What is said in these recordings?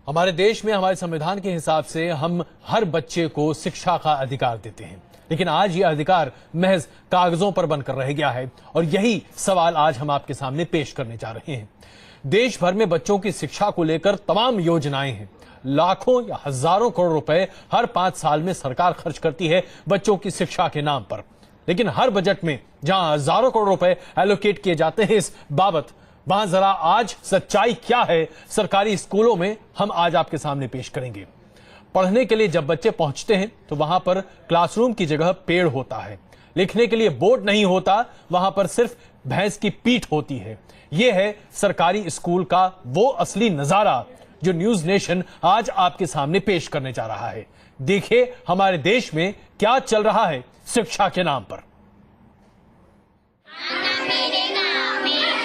हमारे देश में हमारे संविधान के हिसाब से हम हर बच्चे को शिक्षा का अधिकार देते हैं, लेकिन आज ये अधिकार महज कागजों पर बनकर रह गया है और यही सवाल आज हम आपके सामने पेश करने जा रहे हैं। देश भर में बच्चों की शिक्षा को लेकर तमाम योजनाएं हैं। लाखों या हजारों करोड़ रुपए हर 5 साल में सरकार खर्च करती है बच्चों की शिक्षा के नाम पर, लेकिन हर बजट में जहां हजारों करोड़ रुपए एलोकेट किए जाते हैं इस बाबत, वहां जरा आज सच्चाई क्या है सरकारी स्कूलों में हम आज आपके सामने पेश करेंगे। पढ़ने के लिए जब बच्चे पहुंचते हैं तो वहां पर क्लासरूम की जगह पेड़ होता है, लिखने के लिए बोर्ड नहीं होता, वहां पर सिर्फ भैंस की पीठ होती है। यह है सरकारी स्कूल का वो असली नजारा जो न्यूज नेशन आज आपके सामने पेश करने जा रहा है। देखिए हमारे देश में क्या चल रहा है शिक्षा के नाम पर।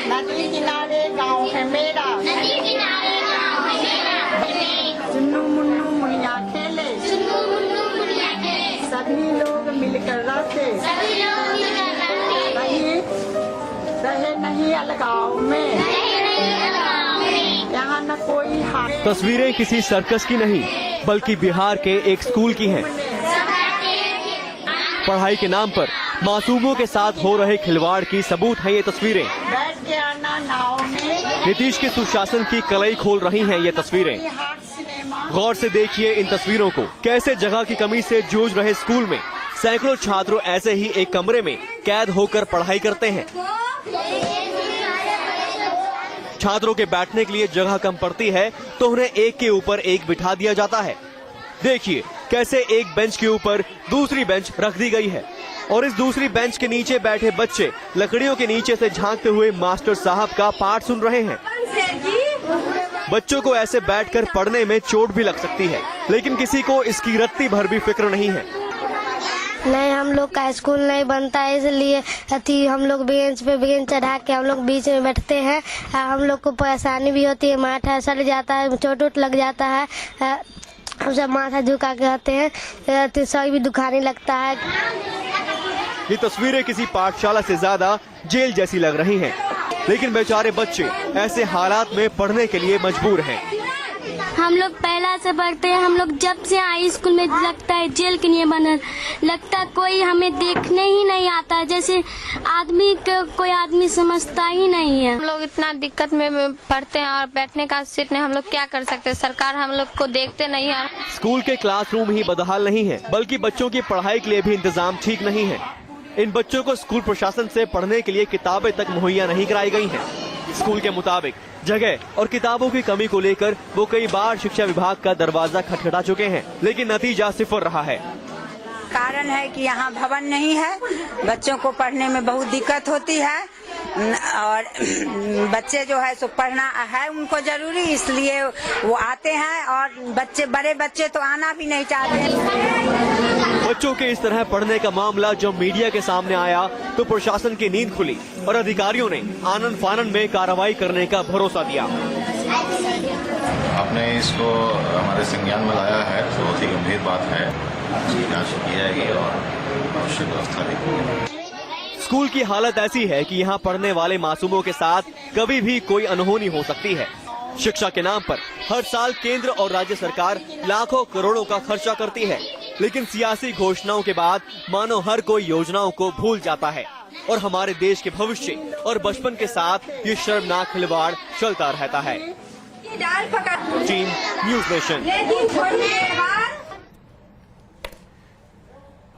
नदी किनारे गाँव है मेरा, नदी किनारे गाँव है मेरा, चुन्नू मुन्नू मुनिया खेले, चुन्नू मुन्नू मुनिया खेले, सभी लोग मिलकर रहते, सभी लोग मिलकर रहते, रहे नहीं अलगाव में, रहे नहीं अलगाव में, यहाँ न कोई हार। तस्वीरें किसी सर्कस की नहीं बल्कि बिहार के एक स्कूल की हैं। पढ़ाई के नाम पर मासूमों के साथ हो रहे खिलवाड़ की सबूत है ये तस्वीरें। बैठ के आना नाव में, नीतीश के सुशासन की कलई खोल रही हैं ये तस्वीरें। गौर से देखिए इन तस्वीरों को। कैसे जगह की कमी से जूझ रहे स्कूल में सैकड़ों छात्र ऐसे ही एक कमरे में कैद होकर पढ़ाई करते हैं। छात्रों के बैठने के लिए जगह कम पड़ती है तो उन्हें एक के ऊपर एक बिठा दिया जाता है। देखिए कैसे एक बेंच के ऊपर दूसरी बेंच रख दी गई है और इस दूसरी बेंच के नीचे बैठे बच्चे लकड़ियों के नीचे से झांकते हुए मास्टर साहब का पाठ सुन रहे हैं। बच्चों को ऐसे बैठकर पढ़ने में चोट भी लग सकती है, लेकिन किसी को इसकी रत्ती भर भी फिक्र नहीं है। नहीं, हम लोग का स्कूल नहीं बनता है, इसलिए हम लोग बेंच पे बेंच चढ़ा के हम लोग बीच में बैठते हैं। हम लोग को परेशानी भी होती है, माथा सड़ जाता है, चोट लग जाता है, हम सब माथा झुका के आते हैं तो सर भी दुखाने लगता है। ये तस्वीरें किसी पाठशाला से ज्यादा जेल जैसी लग रही हैं, लेकिन बेचारे बच्चे ऐसे हालात में पढ़ने के लिए मजबूर हैं। हम लोग पहला से पढ़ते हैं, हम लोग जब से आए स्कूल में लगता है जेल के लिए बना, लगता है कोई हमें देखने ही नहीं आता, जैसे आदमी कोई आदमी समझता ही नहीं है। हम लोग इतना दिक्कत में पढ़ते हैं और बैठने का सीट नहीं, हम लोग क्या कर सकते हैं, सरकार हम लोग को देखते नहीं है। स्कूल के क्लासरूम ही बदहाल नहीं है बल्कि बच्चों की पढ़ाई के लिए भी इंतजाम ठीक नहीं है। इन बच्चों को स्कूल प्रशासन से पढ़ने के लिए किताबें तक मुहैया नहीं कराई गई हैं। स्कूल के मुताबिक जगह और किताबों की कमी को लेकर वो कई बार शिक्षा विभाग का दरवाजा खटखटा चुके हैं, लेकिन नतीजा सिफर रहा है। कारण है कि यहाँ भवन नहीं है, बच्चों को पढ़ने में बहुत दिक्कत होती है और बच्चे जो है सो पढ़ना है उनको जरूरी, इसलिए वो आते हैं और बड़े बच्चे तो आना भी नहीं चाहते। बच्चों के इस तरह पढ़ने का मामला जब मीडिया के सामने आया तो प्रशासन की नींद खुली और अधिकारियों ने आनन फानन में कार्रवाई करने का भरोसा दिया। आपने इसको हमारे संज्ञान में लाया है, बहुत ही गंभीर बात है, जांच की जाएगी और आवश्यक व्यवस्था भी की। स्कूल की हालत ऐसी है कि यहाँ पढ़ने वाले मासूमों के साथ कभी भी कोई अनहोनी हो सकती है। शिक्षा के नाम पर हर साल केंद्र और राज्य सरकार लाखों करोड़ों का खर्चा करती है, लेकिन सियासी घोषणाओं के बाद मानो हर कोई योजनाओं को भूल जाता है और हमारे देश के भविष्य और बचपन के साथ ये शर्मनाक खिलवाड़ चलता रहता है। Team news nation.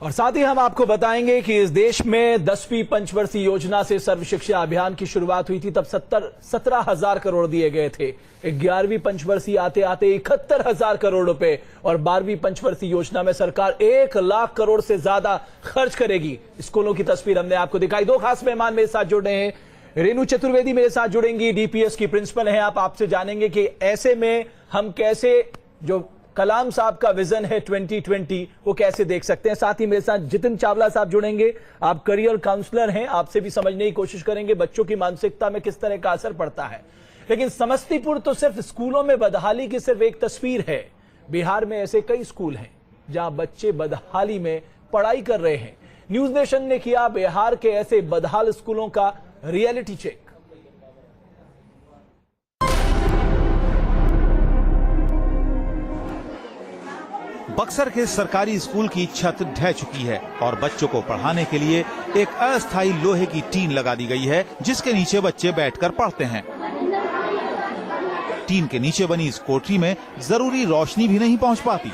और साथ ही हम आपको बताएंगे कि इस देश में 10वीं पंचवर्षीय योजना से सर्व शिक्षा अभियान की शुरुआत हुई थी, तब 17,000 करोड़ दिए गए थे। 11वीं पंचवर्षीय आते आते 71,000 करोड़ रुपए और 12वीं पंचवर्षीय योजना में सरकार 1 लाख करोड़ से ज्यादा खर्च करेगी। स्कूलों की तस्वीर हमने आपको दिखाई। 2 खास मेहमान मेरे साथ जुड़ रहे हैं। रेणु चतुर्वेदी मेरे साथ जुड़ेंगी, डीपीएस की प्रिंसिपल हैं। आपसे जानेंगे कि ऐसे में हम कैसे जो कलाम साहब का विजन है 2020 वो कैसे देख सकते हैं। साथ ही मेरे साथ जितिन चावला साहब जुड़ेंगे, आप करियर काउंसलर हैं, आपसे भी समझने की कोशिश करेंगे बच्चों की मानसिकता में किस तरह का असर पड़ता है। लेकिन समस्तीपुर तो सिर्फ स्कूलों में बदहाली की सिर्फ एक तस्वीर है, बिहार में ऐसे कई स्कूल हैं जहां बच्चे बदहाली में पढ़ाई कर रहे हैं। न्यूज नेशन ने किया बिहार के ऐसे बदहाल स्कूलों का रियलिटी चेक। बक्सर के सरकारी स्कूल की छत ढह चुकी है और बच्चों को पढ़ाने के लिए एक अस्थायी लोहे की टीन लगा दी गई है, जिसके नीचे बच्चे बैठकर पढ़ते हैं। टीन के नीचे बनी इस कोठरी में जरूरी रोशनी भी नहीं पहुंच पाती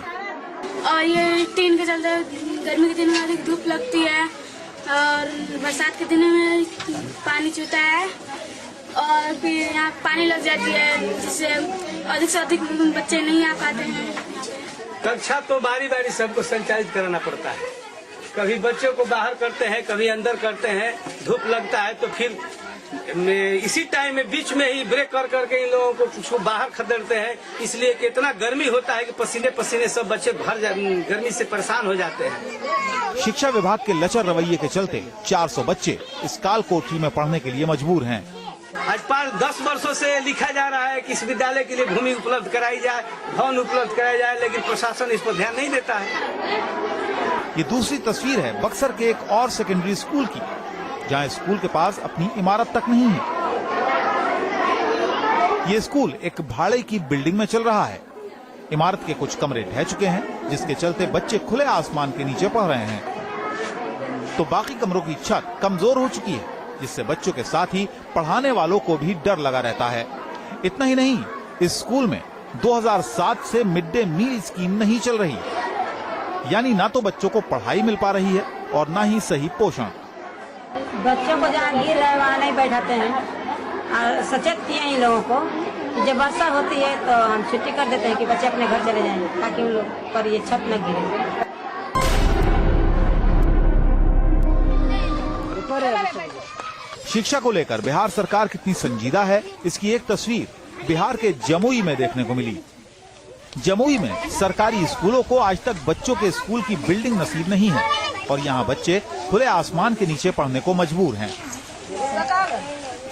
और ये टीन के चलते गर्मी के दिन में अधिक धूप लगती है और बरसात के दिनों में पानी चूता है और फिर यहाँ पानी लग जाती है, जिससे अधिक से अधिक बच्चे नहीं आ पाते हैं। कक्षा तो बारी बारी सबको संचालित कराना पड़ता है। कभी बच्चों को बाहर करते हैं, कभी अंदर करते हैं। धूप लगता है तो फिर इसी टाइम में बीच में ही ब्रेक कर करके इन लोगों को कुछ बाहर खदेड़ते हैं, इसलिए कि इतना गर्मी होता है कि पसीने पसीने सब बच्चे गर्मी से परेशान हो जाते हैं। शिक्षा विभाग के लचर रवैये के चलते 400 बच्चे इस काल कोठरी में पढ़ने के लिए मजबूर हैं। आज 10 वर्षों से लिखा जा रहा है कि इस विद्यालय के लिए भूमि उपलब्ध कराई जाए, भवन उपलब्ध कराया जाए, लेकिन प्रशासन इस पर ध्यान नहीं देता है। ये दूसरी तस्वीर है बक्सर के एक और सेकेंडरी स्कूल की, जहां स्कूल के पास अपनी इमारत तक नहीं है। ये स्कूल एक भाड़े की बिल्डिंग में चल रहा है। इमारत के कुछ कमरे ढह चुके हैं, जिसके चलते बच्चे खुले आसमान के नीचे पढ़ रहे हैं। तो बाकी कमरों की छत कमजोर हो चुकी है, जिससे बच्चों के साथ ही पढ़ाने वालों को भी डर लगा रहता है। इतना ही नहीं, इस स्कूल में 2007 से मिड डे मील स्कीम नहीं चल रही, यानी ना तो बच्चों को पढ़ाई मिल पा रही है और ना ही सही पोषण। बच्चों को जहाँ गिर रहे वहाँ नहीं बैठाते हैं। सचेत किए इन लोगों को, जब वर्षा होती है तो हम छुट्टी कर देते हैं कि बच्चे अपने घर चले जाएं, ताकि उन लोग पर ये छत न गिरे। शिक्षा को लेकर बिहार सरकार कितनी संजीदा है, इसकी एक तस्वीर बिहार के जमुई में देखने को मिली। जमुई में सरकारी स्कूलों को आज तक बच्चों के स्कूल की बिल्डिंग नसीब नहीं है और यहाँ बच्चे खुले आसमान के नीचे पढ़ने को मजबूर हैं।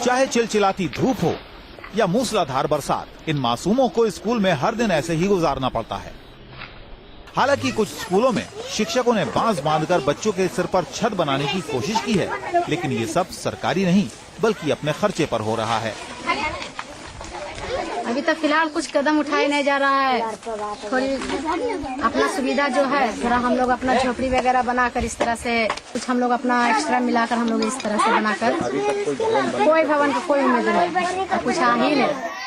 चाहे चिलचिलाती धूप हो या मूसलाधार बरसात, इन मासूमों को स्कूल में हर दिन ऐसे ही गुजारना पड़ता है। हालांकि कुछ स्कूलों में शिक्षकों ने बांस बांधकर बच्चों के सिर पर छत बनाने की कोशिश की है, लेकिन ये सब सरकारी नहीं बल्कि अपने खर्चे पर हो रहा है। अभी तक फिलहाल कुछ कदम उठाया नहीं जा रहा है। थोड़ी अपना सुविधा जो है, थोड़ा हम लोग अपना झोपड़ी वगैरह बनाकर इस तरह से कुछ हम लोग अपना एक्स्ट्रा मिलाकर हम लोग इस तरह से बनाकर, कोई भवन का कोई उम्मीद नहीं, कुछ आ ही नहीं।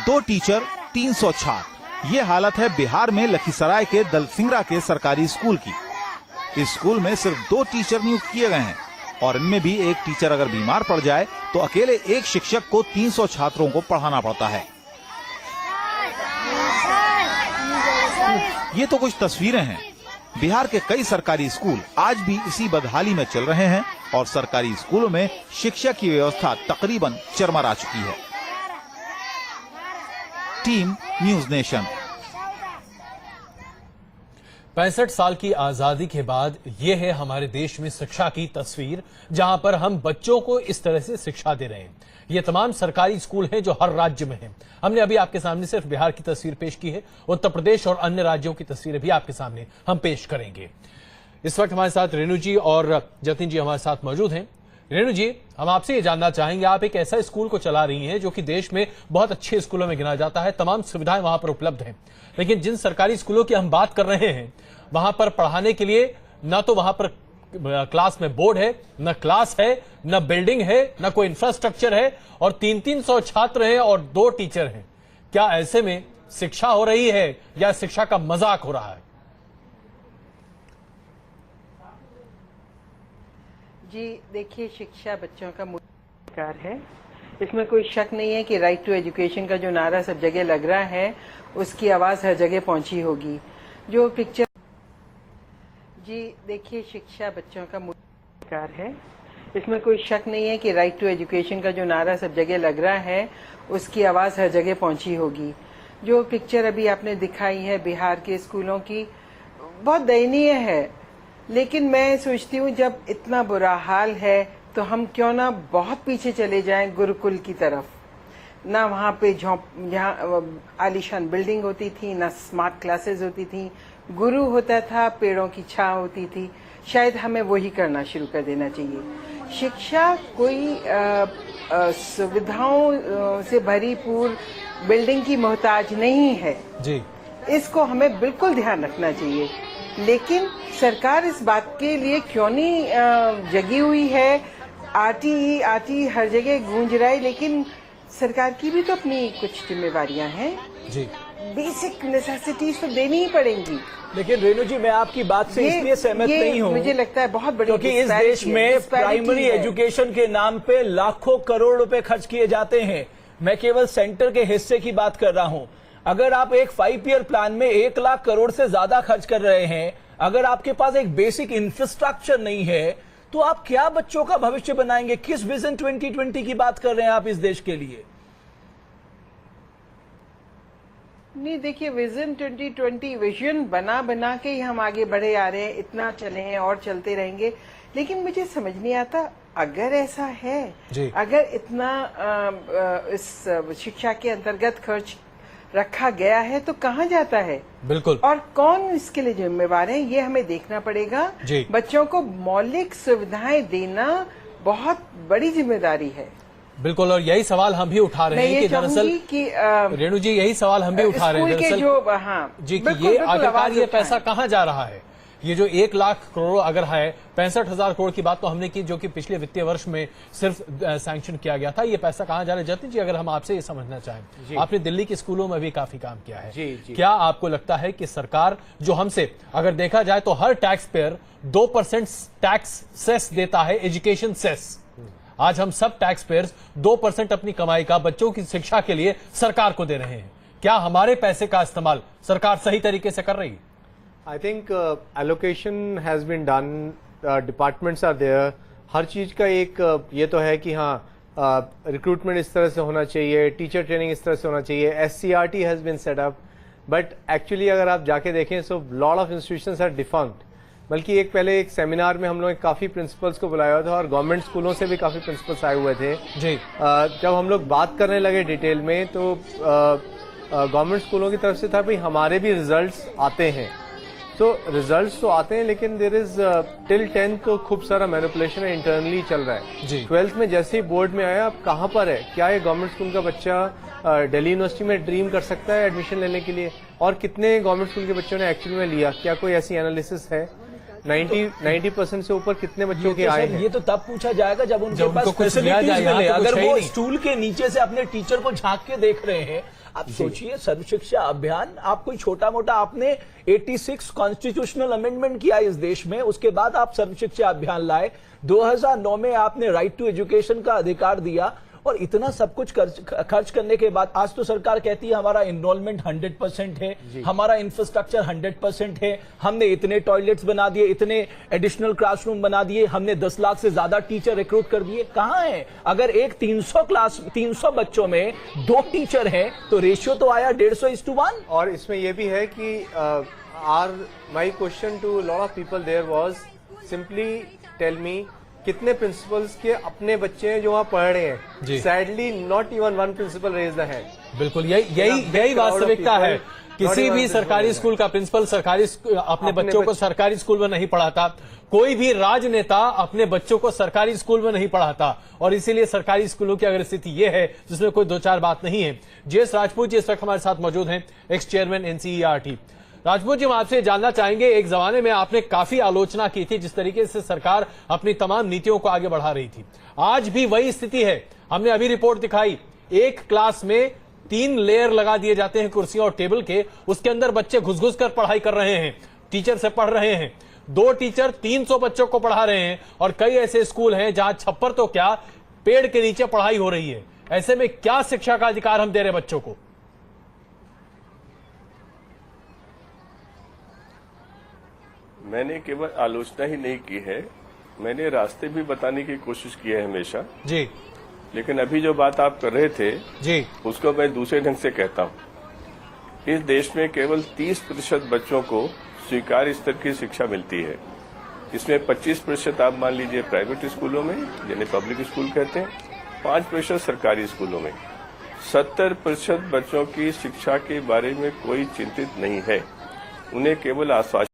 दो टीचर 300 छात्र, ये हालत है बिहार में लखीसराय के दलसिंगरा के सरकारी स्कूल की। इस स्कूल में सिर्फ 2 टीचर नियुक्त किए गए हैं और इनमें भी एक टीचर अगर बीमार पड़ जाए तो अकेले एक शिक्षक को 300 छात्रों को पढ़ाना पड़ता है। ये तो कुछ तस्वीरें हैं। बिहार के कई सरकारी स्कूल आज भी इसी बदहाली में चल रहे हैं और सरकारी स्कूलों में शिक्षा की व्यवस्था तकरीबन चरमरा चुकी है। Team news nation. 65 साल की आजादी के बाद ये है हमारे देश में शिक्षा की तस्वीर, जहां पर हम बच्चों को इस तरह से शिक्षा दे रहे हैं। ये तमाम सरकारी स्कूल हैं जो हर राज्य में हैं। हमने अभी आपके सामने सिर्फ बिहार की तस्वीर पेश की है, उत्तर प्रदेश और अन्य राज्यों की तस्वीरें भी आपके सामने हम पेश करेंगे। इस वक्त हमारे साथ रेणु जी और जतिन जी हमारे साथ मौजूद हैं। रेणु जी, हम आपसे ये जानना चाहेंगे, आप एक ऐसा स्कूल को चला रही हैं जो कि देश में बहुत अच्छे स्कूलों में गिना जाता है, तमाम सुविधाएं वहां पर उपलब्ध हैं, लेकिन जिन सरकारी स्कूलों की हम बात कर रहे हैं वहां पर पढ़ाने के लिए ना तो वहां पर क्लास में बोर्ड है, न क्लास है, न बिल्डिंग है, न कोई इंफ्रास्ट्रक्चर है और 300 छात्र हैं और 2 टीचर हैं। क्या ऐसे में शिक्षा हो रही है या शिक्षा का मजाक हो रहा है? जी देखिए, शिक्षा बच्चों का मूल अधिकार है, इसमें कोई शक नहीं है कि राइट टू एजुकेशन का जो नारा सब जगह लग रहा है उसकी आवाज हर जगह पहुंची होगी। जो पिक्चर जी देखिए, शिक्षा बच्चों का मूल अधिकार है, इसमें कोई शक नहीं है कि राइट टू एजुकेशन का जो नारा सब जगह लग रहा है उसकी आवाज हर जगह पहुंची होगी। जो पिक्चर अभी आपने दिखाई है बिहार के स्कूलों की, बहुत दयनीय है, लेकिन मैं सोचती हूँ जब इतना बुरा हाल है तो हम क्यों ना बहुत पीछे चले जाएं गुरुकुल की तरफ। ना वहाँ पे यहाँ आलीशान बिल्डिंग होती थी, ना स्मार्ट क्लासेस होती थी, गुरु होता था, पेड़ों की छांव होती थी। शायद हमें वही करना शुरू कर देना चाहिए। शिक्षा कोई सुविधाओं से भरीपूर बिल्डिंग की मोहताज नहीं है जी। इसको हमें बिल्कुल ध्यान रखना चाहिए, लेकिन सरकार इस बात के लिए क्यों नहीं जगी हुई है। आरटी हर जगह गूंज रहा है, लेकिन सरकार की भी तो अपनी कुछ जिम्मेवारियां हैं जी। बेसिक नेसेसिटीज तो देनी ही पड़ेंगी। लेकिन रेणु जी, मैं आपकी बात से इसलिए सहमत नहीं हूँ, मुझे लगता है बहुत बड़ी, क्योंकि इस देश में प्राइमरी एजुकेशन के नाम पे लाखों करोड़ रुपए खर्च किए जाते हैं। मैं केवल सेंटर के हिस्से की बात कर रहा हूँ। अगर आप एक 5 ईयर प्लान में 1 लाख करोड़ से ज्यादा खर्च कर रहे हैं, अगर आपके पास एक बेसिक इंफ्रास्ट्रक्चर नहीं है, तो आप क्या बच्चों का भविष्य बनाएंगे? किस विजन 2020 की बात कर रहे हैं आप इस देश के लिए? नहीं, देखिए, विजन 2020 विजन बना के ही हम आगे बढ़े आ रहे हैं, इतना चले हैं और चलते रहेंगे। लेकिन मुझे समझ नहीं आता, अगर ऐसा है, अगर इतना इस शिक्षा के अंतर्गत खर्च रखा गया है, तो कहाँ जाता है? बिल्कुल। और कौन इसके लिए जिम्मेवार है, ये हमें देखना पड़ेगा। बच्चों को मौलिक सुविधाएं देना बहुत बड़ी जिम्मेदारी है। बिल्कुल, और यही सवाल हम भी उठा रहे हैं कि दरअसल रेणु जी, यही सवाल हम भी उठा रहे हैं दरअसल जी, कि ये आखिरकार ये पैसा कहाँ जा रहा है? ये जो 1 लाख करोड़ अगर है, 65,000 करोड़ की बात तो हमने की, जो कि पिछले वित्तीय वर्ष में सिर्फ सैंक्शन किया गया था। ये पैसा कहाँ जा रहा है? जतिन जी, अगर हम आपसे ये समझना चाहें, आपने दिल्ली के स्कूलों में भी काफी काम किया है, क्या आपको लगता है कि सरकार जो हमसे, अगर देखा जाए तो हर टैक्स पेयर 2% टैक्स सेस देता है, एजुकेशन सेस। आज हम सब टैक्स पेयर्स 2% अपनी कमाई का बच्चों की शिक्षा के लिए सरकार को दे रहे हैं। क्या हमारे पैसे का इस्तेमाल सरकार सही तरीके से कर रही है? I think allocation has been done, departments are there. हर चीज का एक ये तो है कि हाँ, रिक्रूटमेंट इस तरह से होना चाहिए, टीचर ट्रेनिंग इस तरह से होना चाहिए, SCRT has been set up, but actually अगर आप जाके देखें, so lot of institutions are defunct. बल्कि पहले एक सेमिनार में हम लोग काफी प्रिंसिपल्स को बुलाया हुआ था, और गवर्नमेंट स्कूलों से भी काफी प्रिंसिपल्स आए हुए थे जी। जब हम लोग बात करने लगे डिटेल में, तो गवर्नमेंट स्कूलों की तरफ से था, भाई हमारे भी रिजल्ट्स आते हैं। तो रिजल्ट्स तो आते हैं, लेकिन देयर इज टिल 10th तो खूब सारा मैनिपुलेशन इंटरनली चल रहा है। 12th में जैसे ही बोर्ड में आया, अब कहाँ पर है? क्या ये गवर्नमेंट स्कूल का बच्चा दिल्ली यूनिवर्सिटी में ड्रीम कर सकता है एडमिशन लेने के लिए? और कितने गवर्नमेंट स्कूल के बच्चों ने एक्चुअली में लिया? क्या कोई ऐसी एनालिसिस है? 90% से ऊपर कितने बच्चों के आए हैं? ये तो तब पूछा जाएगा जब उनके पास फैसिलिटीज मिले। अगर वो स्टूल के नीचे से अपने टीचर को झांक के देख रहे हैं, आप सोचिए, सर्व शिक्षा अभियान आप कोई छोटा मोटा, आपने 86 कॉन्स्टिट्यूशनल अमेंडमेंट किया इस देश में, उसके बाद आप सर्व शिक्षा अभियान लाए। 2009 में आपने राइट टू एजुकेशन का अधिकार दिया, और इतना सब कुछ खर्च करने के बाद आज तो सरकार कहती है हमारा एनरोलमेंट 100% है, हमारा इंफ्रास्ट्रक्चर 100% है, हमने इतने टॉयलेट्स बना दिए, इतने एडिशनल क्लासरूम बना दिए, हमने 10 लाख से ज्यादा टीचर रिक्रूट कर दिए। कहाँ है? अगर एक 300 बच्चों में 2 टीचर हैं, तो रेशियो तो आया 150:1। और इसमें यह भी है कि my question to lot of people there was simply tell me, कितने प्रिंसिपल्स के अपने बच्चे हैं जो वहाँ पढ़ रहे हैं? Sadly not even one principal raise the hand. बिल्कुल, यही वास्तविकता है। किसी भी सरकारी स्कूल का प्रिंसिपल अपने बच्चों को सरकारी स्कूल में नहीं पढ़ाता। कोई भी राजनेता अपने बच्चों को सरकारी स्कूल में नहीं पढ़ाता, और इसीलिए सरकारी स्कूलों की अगर स्थिति यह है, जिसमें कोई 2-4 बात नहीं है। JS राजपूत जी इस वक्त हमारे साथ मौजूद हैं, x chairman NCERT। Rajput ji, हम आपसे जानना चाहेंगे, एक जमाने में आपने काफी आलोचना की थी जिस तरीके से सरकार अपनी तमाम नीतियों को आगे बढ़ा रही थी। आज भी वही स्थिति है। हमने अभी रिपोर्ट दिखाई, एक क्लास में 3 लेयर लगा दिए जाते हैं कुर्सियों और टेबल के, उसके अंदर बच्चे घुस कर पढ़ाई कर रहे हैं, टीचर से पढ़ रहे हैं। 2 टीचर 300 बच्चों को पढ़ा रहे हैं, और कई ऐसे स्कूल हैं जहां छप्पर तो क्या, पेड़ के नीचे पढ़ाई हो रही है। ऐसे में क्या शिक्षा का अधिकार हम दे रहे बच्चों को? मैंने केवल आलोचना ही नहीं की है, मैंने रास्ते भी बताने की कोशिश की है हमेशा जी। लेकिन अभी जो बात आप कर रहे थे जी, उसको मैं दूसरे ढंग से कहता हूँ। इस देश में केवल 30% बच्चों को स्वीकार्य स्तर की शिक्षा मिलती है। इसमें 25% आप मान लीजिए प्राइवेट स्कूलों में, यानी पब्लिक स्कूल कहते हैं, 5% सरकारी स्कूलों में। 70% बच्चों की शिक्षा के बारे में कोई चिंतित नहीं है। उन्हें केवल आश्वासन